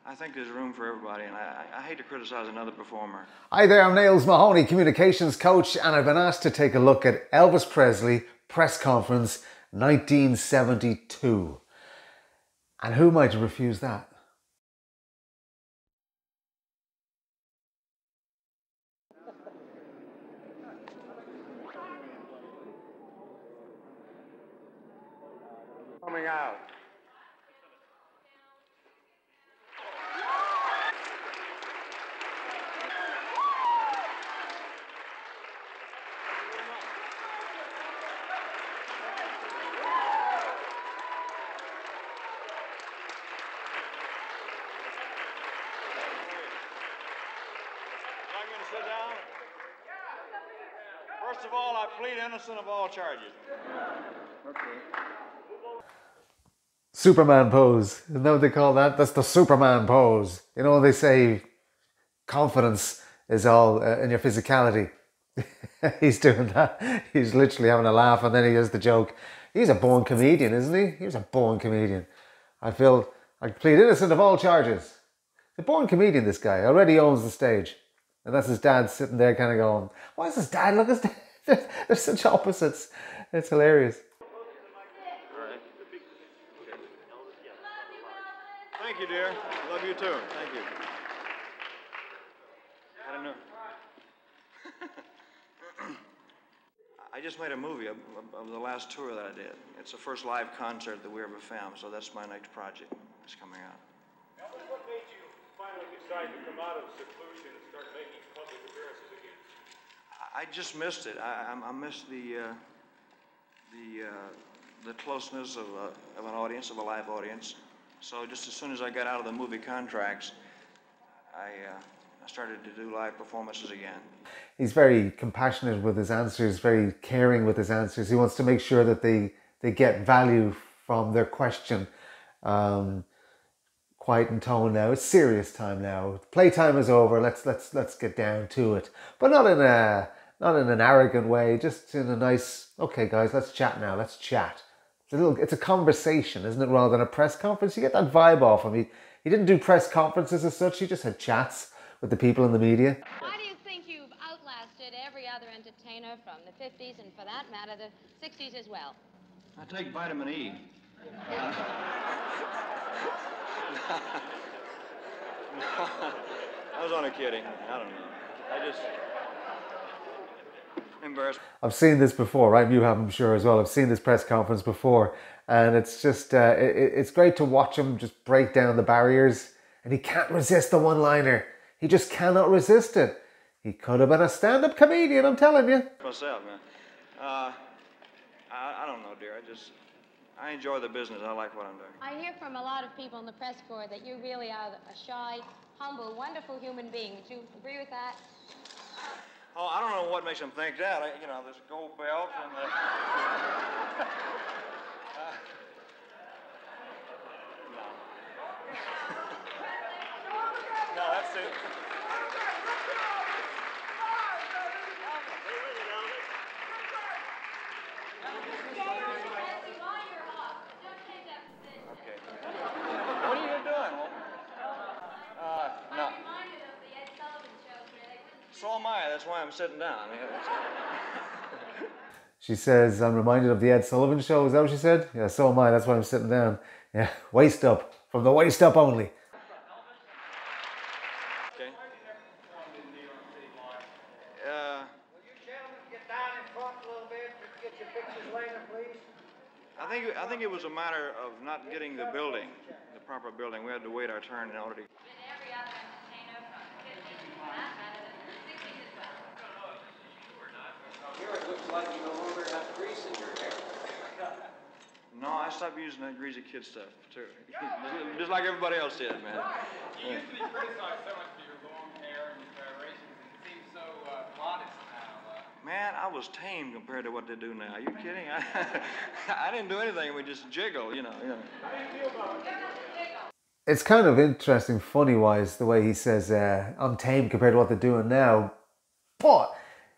I think there's room for everybody, and I hate to criticize another performer. Hi there, I'm Niels Mahoney, communications coach, and I've been asked to take a look at Elvis Presley press conference 1972. And who am I to refuse that? Coming out. I'm going to sit down. First of all, I plead innocent of all charges. Okay. Superman pose. Isn't that what they call that? That's the Superman pose. You know, they say confidence is all in your physicality. He's doing that. He's literally having a laugh, and then he does the joke. He's a born comedian, isn't he? He's a born comedian. I plead innocent of all charges. He's a born comedian, this guy. Already owns the stage. And that's his dad sitting there kind of going, why is his dad? Look, his dad. They're such opposites. It's hilarious. Thank you, dear. Love you too. Thank you. I don't know. I just made a movie of the last tour that I did. It's the first live concert that we ever filmed, so that's my next project. It's coming out. Elvis, what made you finally decide to come out of seclusion and start making public appearances again? I just missed it. I missed the closeness of an audience, of a live audience. So just as soon as I got out of the movie contracts, I started to do live performances again. He's very compassionate with his answers, very caring with his answers. He wants to make sure that they get value from their question. Quiet in tone now. It's serious time now. Playtime is over. Let's get down to it. But not in an arrogant way. Just in a nice. Okay, guys, let's chat now. Let's chat. It's a conversation, isn't it? Rather than a press conference. You get that vibe off him. He didn't do press conferences as such. He just had chats with the people in the media. Why do you think you've outlasted every other entertainer from the 50s and, for that matter, the 60s as well? I take vitamin E. I was only kidding. I don't know. I just embarrassed. I've seen this before, right? You have, I'm sure, as well. I've seen this press conference before, and it's just it's great to watch him just break down the barriers, and he can't resist the one-liner. He just cannot resist it. He could have been a stand-up comedian, I'm telling you. Myself, man. I don't know, dear. I enjoy the business. I like what I'm doing. I hear from a lot of people in the press corps that you really are a shy, humble, wonderful human being. Would you agree with that? Oh, I don't know what makes them think that. You know, this gold belt and the... no. No, that's it. Okay. What are you doing? No. So am I. That's why I'm sitting down. She says, I'm reminded of the Ed Sullivan Show. Is that what she said? Yeah, so am I. That's why I'm sitting down. Yeah, waist up. From the waist up only. Okay. Will you gentlemen get down in front a little bit to get your pictures later, please? I think it was a matter of not getting the building, the proper building. We had to wait our turn in order to... Every other entertainer from the 50s and, for that matter, the 60s as well. Here it looks like you no longer have grease in your hair. No, I stopped using that greasy kid stuff, too. Just like everybody else did, man. You used to be criticized so much for your long hair and your gyrations, and it seems so modest now. Man, I was tame compared to what they do now. Are you kidding? I didn't do anything. We just jiggle, you know. How do you feel about it? It's kind of interesting, funny-wise, the way he says, I'm tame compared to what they're doing now. But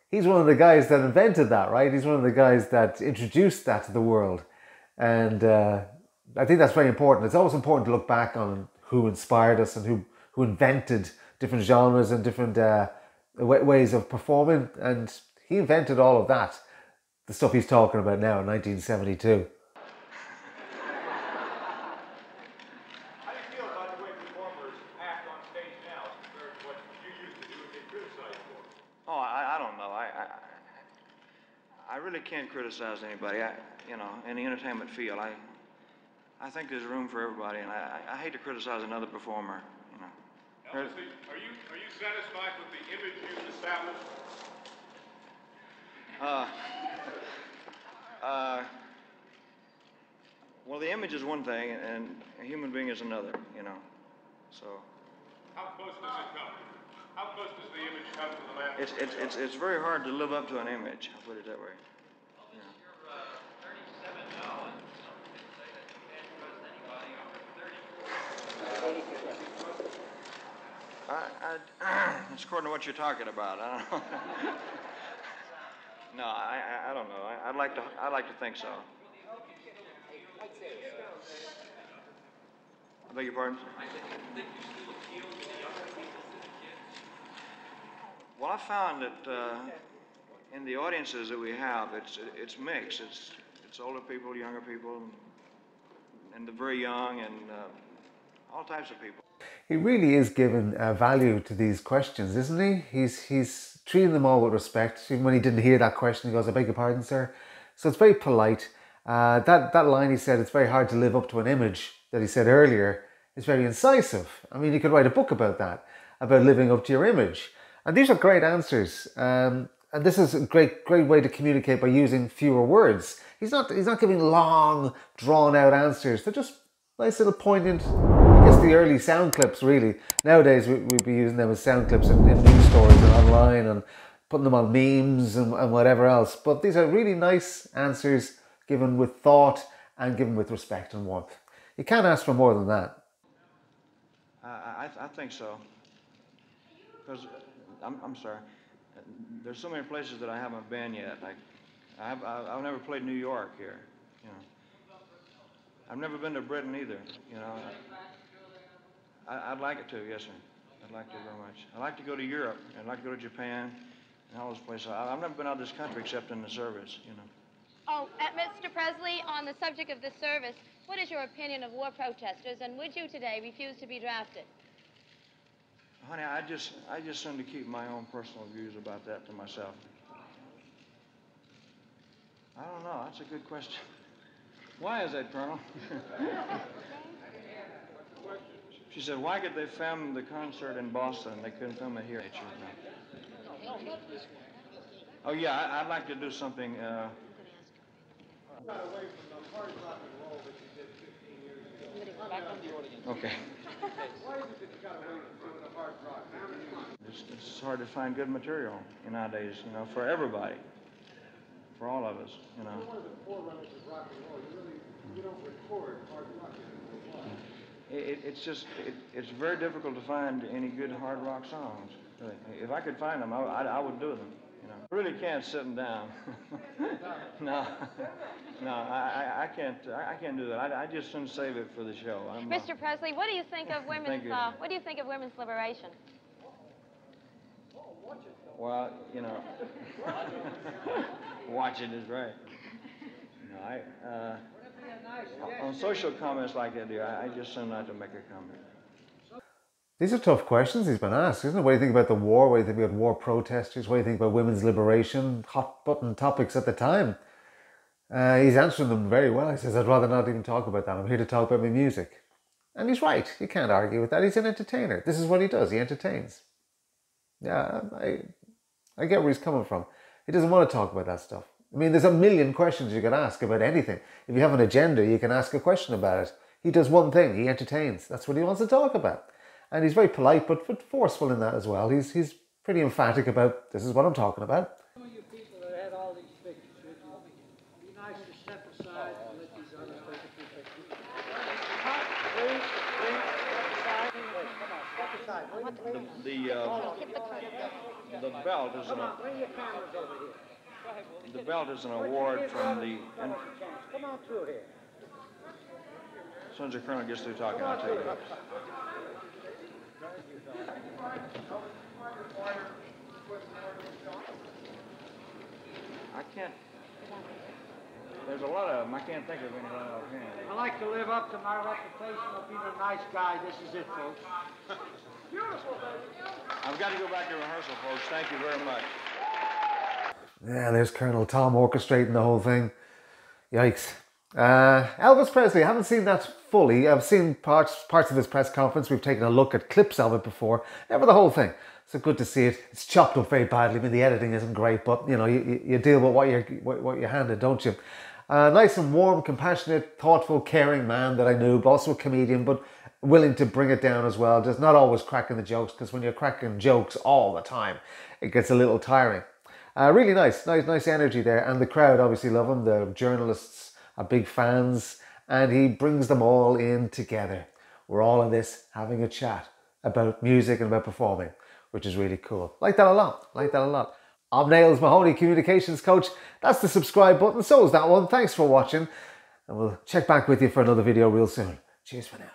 he's one of the guys that invented that, right? He's one of the guys that introduced that to the world. And I think that's very important. It's always important to look back on who inspired us and who invented different genres and different ways of performing. And he invented all of that, the stuff he's talking about now in 1972. How do you feel about the way performers act on stage now compared to what you used to do and get criticized for? Oh, I don't know. I really can't criticize anybody. In the entertainment field, I think there's room for everybody, and I hate to criticize another performer. Elvis, are you satisfied with the image you've established? Well, the image is one thing, and a human being is another. So. How close does it come? How close does the image come to the man? It's very hard to live up to an image. I'll put it that way. You're 37 now, and some people say that you can't trust anybody over 30. It's according to what you're talking about. I don't know. No, I don't know. I'd like to think so. I beg your pardon? Well, I found that in the audiences that we have, it's mixed. It's older people, younger people, and the very young, and all types of people. He really is giving value to these questions, isn't he? He's treating them all with respect. Even when he didn't hear that question, he goes, "I beg your pardon, sir." So it's very polite. That line he said, "It's very hard to live up to an image," that he said earlier, is very incisive. I mean, you could write a book about that, about living up to your image. And these are great answers. And this is a great way to communicate by using fewer words. He's not giving long, drawn-out answers. They're just nice little poignant. I guess the early sound clips, really. Nowadays, we'd be using them as sound clips in news stories and online and putting them on memes and whatever else. But these are really nice answers given with thought and given with respect and warmth. You can't ask for more than that. I think so. Because, I'm sorry, there's so many places that I haven't been yet. I've never played New York here, I've never been to Britain either, I'd like it to, yes, sir. I'd like to very much. I'd like to go to Europe. I'd like to go to Japan and all those places. I've never been out of this country except in the service, Oh, Mr. Presley, on the subject of the service, what is your opinion of war protesters, and would you today refuse to be drafted? Honey, I just seem to keep my own personal views about that to myself. I don't know. That's a good question. Why is that, Colonel? She said, why could they film the concert in Boston? They couldn't film it here. Oh, yeah, I'd like to do something. Got away from the hard rock and roll that you did 15 years ago. Okay. Why is it that you got away from doing the hard rock? It's hard to find good material nowadays, for everybody, for all of us, You're one of the forerunners of rock and roll. You don't record hard rock anymore. It's very difficult to find any good hard rock songs. Really. If I could find them, I would do them. I really can't sit them down. No, I can't do that. I just shouldn't save it for the show. Mr. Presley, what do you think of women's? What do you think of women's liberation? Well, watching is right. On social comments like that, I just seem not to make a comment. These are tough questions he's been asked, isn't it? What do you think about the war? What do you think about war protesters? What do you think about women's liberation? Hot button topics at the time. He's answering them very well. He says, I'd rather not even talk about that. I'm here to talk about my music. And he's right. You can't argue with that. He's an entertainer. This is what he does. He entertains. Yeah, I get where he's coming from. He doesn't want to talk about that stuff. I mean, there's a million questions you could ask about anything. If you have an agenda, you can ask a question about it. He does one thing. He entertains. That's what he wants to talk about. And he's very polite, but forceful in that as well. He's pretty emphatic about, this is what I'm talking about. Some of you people that had all these pictures, would you be nice to step aside and let these others take a few pictures? Please, step aside. Come on, step aside. The belt is Come on, bring your cameras over here. the belt is an award from the. Come on through here. As soon as the colonel gets through talking, I'll tell you. I can't. There's a lot of them. I can't think of any right offhand. I like to live up to my reputation of being a nice guy. This is it, folks. I've got to go back to rehearsal, folks. Thank you very much. Yeah, there's Colonel Tom orchestrating the whole thing. Yikes. Elvis Presley, I haven't seen that fully. I've seen parts of this press conference. We've taken a look at clips of it before. Never the whole thing. So good to see it. It's chopped up very badly. I mean, the editing isn't great, but you know, you deal with what you're handed, don't you? Nice and warm, compassionate, thoughtful, caring man that I knew, but also a comedian, but willing to bring it down as well. Just not always cracking the jokes, because when you're cracking jokes all the time, it gets a little tiring. Really nice energy there, and the crowd obviously love him. The journalists are big fans, and he brings them all in together. We're all in this having a chat about music and about performing, which is really cool. Like that a lot. I'm Nails Mahoney, Communications Coach. That's the subscribe button, so is that one. Thanks for watching, and we'll check back with you for another video real soon. Cheers for now.